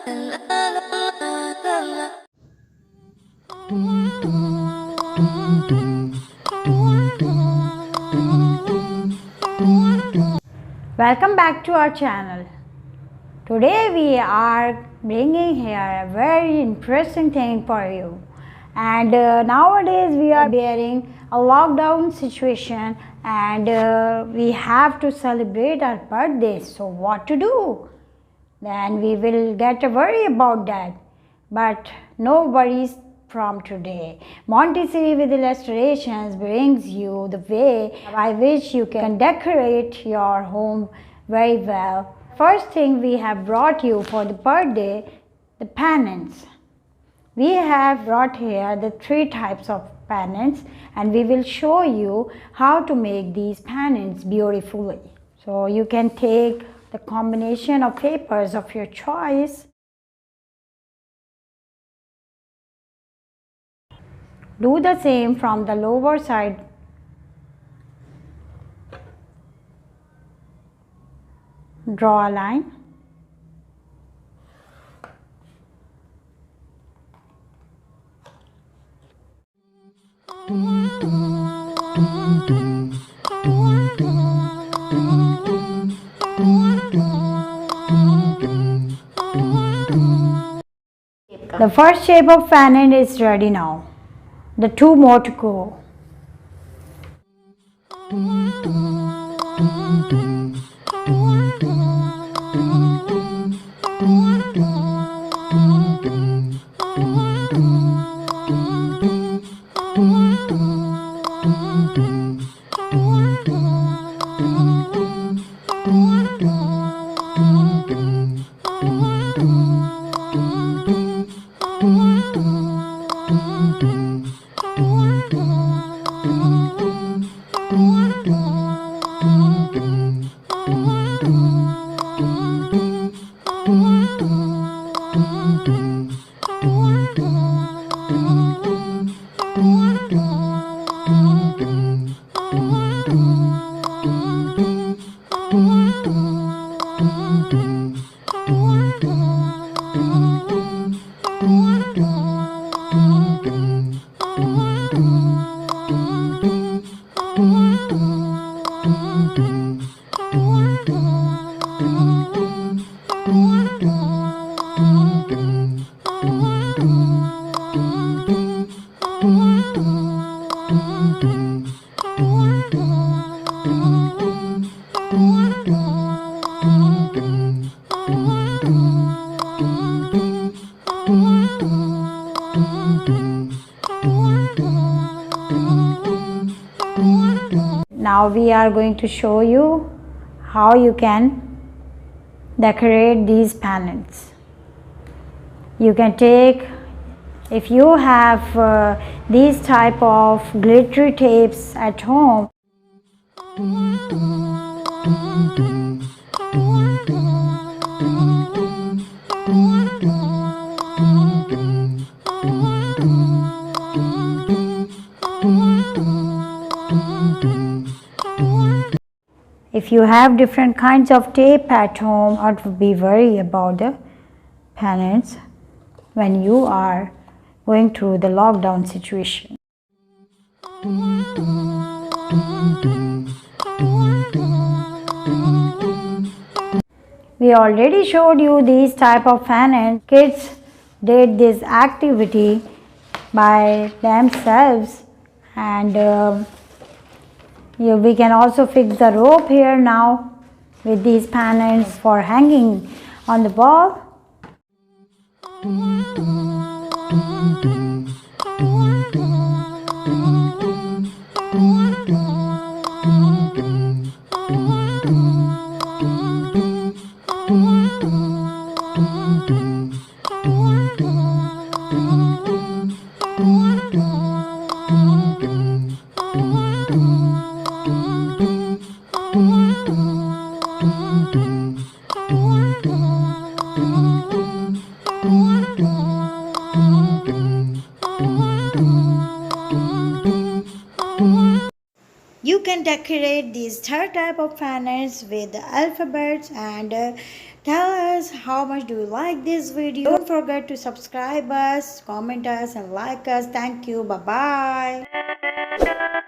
Welcome back to our channel. Today we are bringing here a very interesting thing for you. And nowadays we are bearing a lockdown situation, and we have to celebrate our birthdays. So what to do? Then we will get a worry about that. But no worries from today. Montessori with illustrations brings you the way by which you can decorate your home very well. First thing we have brought you for the birthday, the panents. We have brought here the 3 types of panents, and we will show you how to make these panents beautifully. So you can take the combination of papers of your choice. Do the same from the lower side. Draw a line. The first shape of pennant is ready now. The 2 more to go. Now we are going to show you how you can decorate these panels. You can take, if you have these type of glittery tapes at home, if you have different kinds of tape at home, don't be worried about the panels when you are going through the lockdown situation. We already showed you these type of panels. Kids did this activity by themselves, and we can also fix the rope here now with these panels for hanging on the wall. You can decorate these third type of panels with the alphabets and Tell us how much do you like this video. Don't forget to subscribe us, comment us and like us. Thank you. Bye bye.